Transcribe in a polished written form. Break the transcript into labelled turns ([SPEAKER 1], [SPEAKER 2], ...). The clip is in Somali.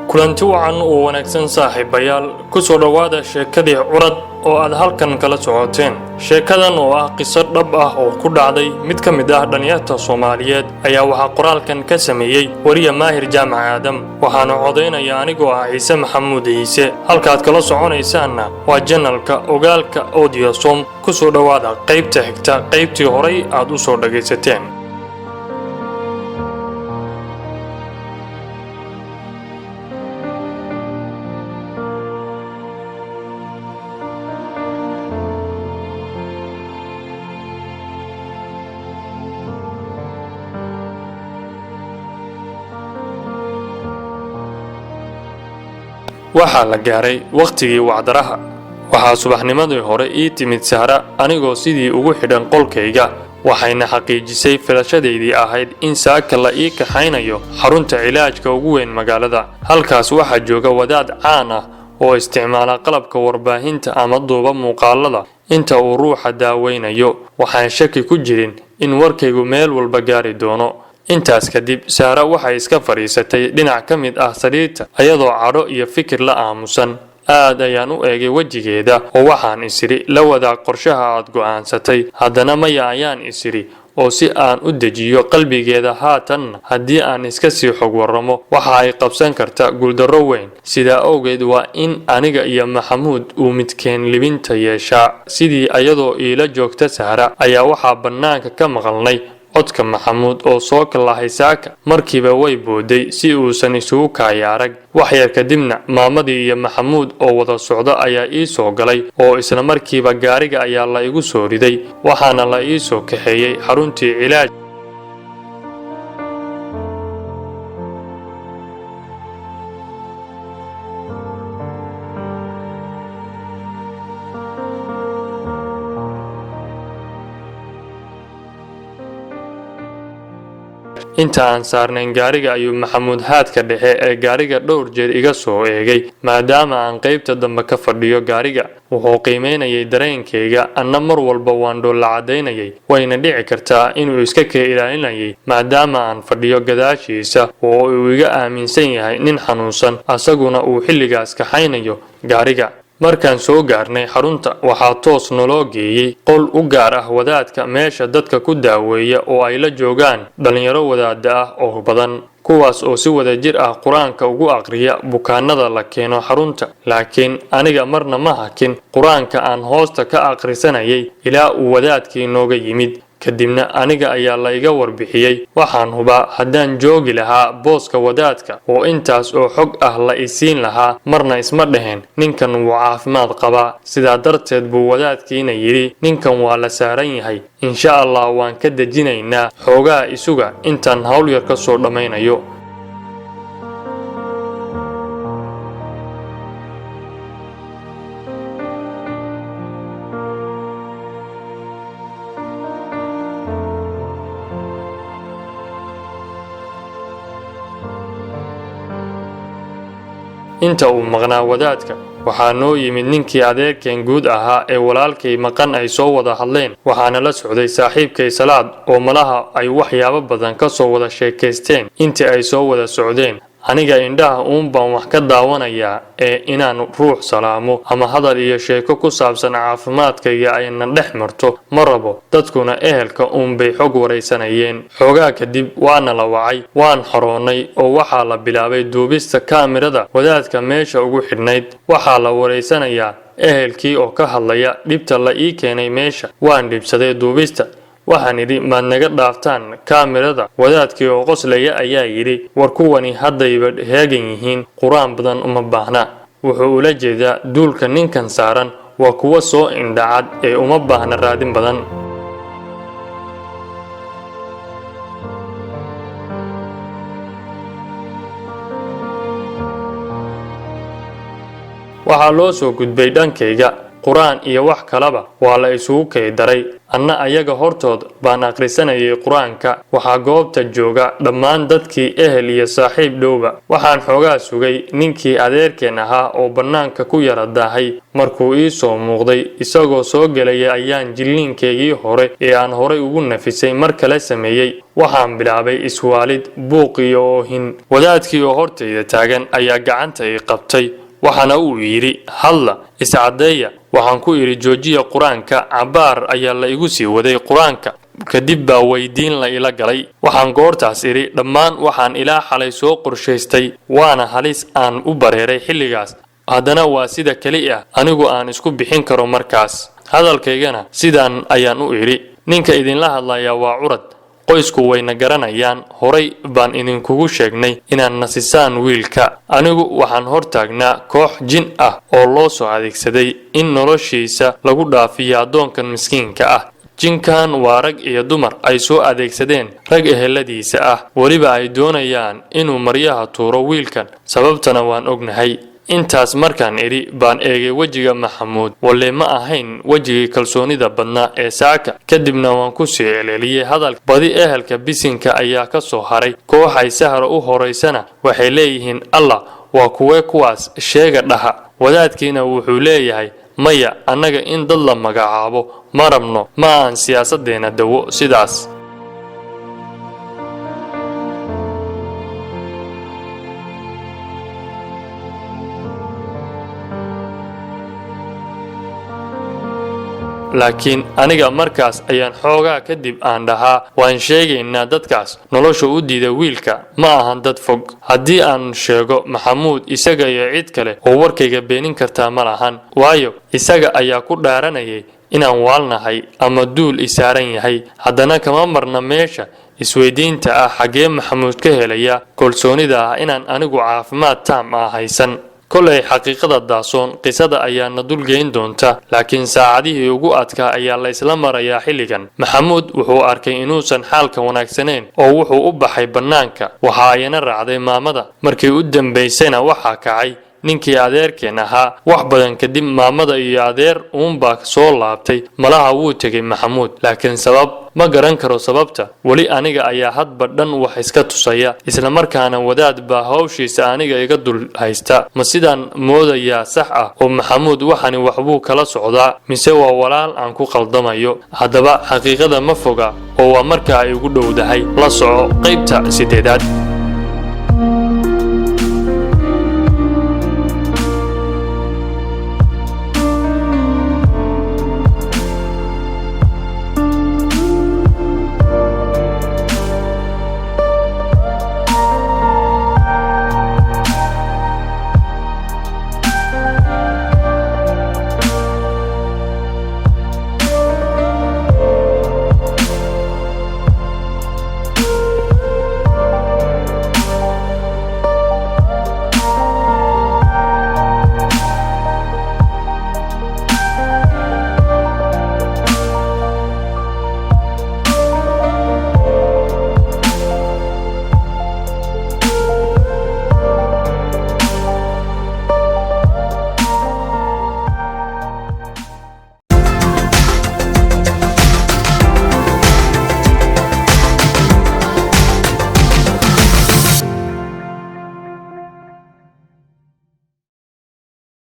[SPEAKER 1] kulanti wacan oo wanaagsan saaxiibayaal ku soo dhawaada sheekadii curad oo aad halkan kala socoteen. sheekadan oo ah qiso dhab ah oo ku dhacday mid ka mid ah dhalinyarada Soomaaliyeed ayaa waxa qoraalkan ka sameeyay wariye Maahir Jaamac Aadam, waxaana codeynaya anigoo ah Ciise Maxamuud Ciise. halkaad kala soconaysaanna waa channelka Ogaalka Audiosom. ku soo dhawaada qaybta xigta qaybtii horay aad u soo dhageysateen. waxaa la gaaray waqtigii wacdaraha. waxaa subaxnimadii hore ii timid Sahra anigoo sidii ugu xidhan qolkayga, waxayna xaqiijisay filashadeedii ahayd in saaka la ii kaxaynayo xarunta cilaajka ugu weyn magaalada. halkaas waxaa jooga wadaad caan ah oo isticmaala qalabka warbaahinta ama duuba muuqaalada inta uu ruuxa daaweynayo. waxaan shaki ku jirin in warkaygu meel walba gaari doono. intaas kadib Sahra waxay iska fariisatay dhinac ka mid ah sariirta iyadoo cadho iyo fikir la aamusan. aad ayaan u eegay wajigeeda oo waxaan isiri la wadaag qorshaha aad go'aansatay. haddana maya ayaan isiri oo si aan u dejiyo qalbigeeda. haatan haddii aan iska sii xog warramo waxa ay qabsan karta guuldarro weyn. sidaa awgeed waa in aniga iyo Maxamuud uu midkeen libinta yeeshaa. sidii iyadoo iila joogta Sahra ayaa waxaa bannaanka ka maqalnay codka Maxamuud oo soo kalahay saaka. markiiba way booday si uusan isugu kaayarag. wax yar kadibna maamadii iyo Maxamuud oo wada socda ayaa ii soo galay oo isla markiiba gaariga ayaa la igu soo riday, waxaana la ii soo kaxeeyay xaruntii cilaaj. inta aan saarnayn gaariga ayuu Maxamuud haadka dhexe ee gaariga dhowr jeer iga soo eegay maadaama aan qaybta dambe ka fadhiyo gaariga. wuxuu qiimeynayay dareenkayga, anna mar walba waan dhoolla cadaynayay. wayna dhici kartaa inuu iska ka ilaalinayay maadaama aan fadhiyo gadaashiisa oo uu iga aaminsan yahay nin xanuunsan, asaguna uu xilligaas kaxaynayo gaariga. markaan soo gaarnay xarunta waxaa toos naloo geeyay qol u gaar ah wadaadka meesha dadka ku daaweeya oo ay la joogaan dhalinyaro wadaada ah oo badan, kuwaas oo si wada jir ah quraanka ugu aqriya bukaanada la keeno xarunta. laakiin aniga marna ma hakin quraanka aan hoosta ka aqrisanayay ilaa uu wadaadkii nooga yimid. kadibna aniga ayaa la iga warbixiyay. waxaan hubaa haddaan joogi lahaa booska wadaadka oo intaas oo xog ah la isiin lahaa marna isma dheheen ninkan wuu caafimaad qabaa. sidaa darteed buu wadaadkiina yidhi ninkan waa la saaran yahay, insha allah waan ka dejinaynaa xoogaa isuga intaan hawl yar ka soo dhammaynayo. inta uu maqnaa wadaadka waxaa noo yimid ninkii adeerkeen guud ahaa ee walaalkay maqan ay soo wada hadleen. waxaana la socday saaxiibkay Salaad oo malaha ay waxyaabo badan ka soo wada sheekaysteen intii ay soo wada socdeen. aniga indhaha baan wax ka daawanayaa ee inaan ruux salaamo ama hadal iyo sheeko ku saabsan caafimaadkayga ayna dhex marto ma rabo. dadkuna ehelka bay xog wareysanayeen. xoogaa kadib waana la wacay, waan xoroonay oo waxaa la bilaabay duubista kaamirada wadaadka meesha ugu xidhnayd. waxaa la wareysanayaa ehelkii oo ka hadlaya dhibta la ii keenay meesha. waan dhibsaday duubista. waxaan idhi maad naga dhaaftaan kaamirada. wadaadkii oo qoslaya ayaa yidhi war kuwani haddayba heegan yihiin, quraan badan uma baahna. wuxuu ula jeedaa duulka ninkan saaran waa kuwa soo indhacad ee uma baahna raadin badan. waxaa loo soo gudbay dhankayga. quraan iyo wax kalaba waa la isugu kay daray anna ayaga hortood baan akhrisanayay quraanka waxaa goobta jooga dhammaan dadkii ehel iyo saaxiib dhowba waxaan xoogaa sugay ninkii adeerkeen ahaa oo bannaanka ku yara daahay markuu ii soo muuqday isagoo soo gelaya ayaan jilliinkeygii hore ee aan horay ugu nafisay mar kale sameeyey waxaan bilaabay iswaalid buuq iyo oohin wadaadkii oo hortayda taagan ayaa gacanta ii qabtay waxaana uu yidhi hadla iscadeeya waxaan ku idhi joojiya quraanka cabaar ayaa la igu sii waday quraanka kadib baa weydiin la ila galay waxaan goortaas idhi dhammaan waxaan ilaa xalay soo qorshaystay waana halis aan u bareeray xilligaas haddana waa sida keli ah anigu aan isku bixin karo markaas hadalkaygana sidaan ayaan u idhi ninka idinla hadlaya waa curad qoysku wayna garanayaan horay baan idinkugu sheegnay inaan nasisaan wiilka anigu waxaan hortaagnaa koox jin ah oo loo soo adeegsaday in noloshiisa lagu dhaafiyo addoonkan miskiinka ah jinkan waa rag iyo dumar ay soo adeegsadeen rag eheladiisa ah weliba ay doonayaan inuu maryaha tuuro wiilkan sababtana waan ognahay intaas markaan idhi baan eegay wejiga maxamuud walle ma ahayn wejigii kalsoonida badnaa ee saaka kadibna waan ku sii celceliyey hadalka badi ehelka bisinka ayaa ka soo haray kooxay sahra u horaysana waxay leeyihiin allah waa kuwee kuwaas sheega dhaha wadaadkiina wuxuu leeyahay maya annaga in dad la magacaabo ma rabno ma aan siyaasadeena dawo sidaas laakiin aniga markaas ayaan xoogaa kadib aan dhahaa waan sheegaynaa dadkaas nolosha u diida wiilka ma ahan dad fog haddii aan sheego maxamuud isaga iyo cid kale oo warkayga beenin kartaa ma lahan waayo isaga ayaa ku dhaaranayay inaan waalnahay ama duul isaaran yahay haddana kama marna meesha isweydiinta ah xaggee maxamuud ka helaya kalsoonida ah inaan anigu caafimaad taam ah haysan kolay xaqiiqada daasoon qisada ayaa na dulgeyn doonta laakiin saacadihii ugu adkaa ayaa la isla marayaa xilligan maxamuud wuxuu arkay inuusan xaalka wanaagsaneyn oo wuxuu u baxay bannaanka waxa ayna raacday maamada markii u dambaysayna waxaa kacay ninkii adeerkeen ahaa wax badan kadib maamada iyo adeer uunbaa soo laabtay malaha wuu tegay maxamuud laakiin sabab ma garan karo sababta weli aniga ayaa hadba dhan wax iska tusaya isla markaana wadaad baa hawshiisa aniga iga dul haysta ma sidaan moodayaa sax ah oo maxamuud waxani waxbuu kala socdaa mise waa walaal aan ku qaldamayo haddaba xaqiiqada ma foga oo waa markaa ay ugu dhowdahay la soco qaybta 8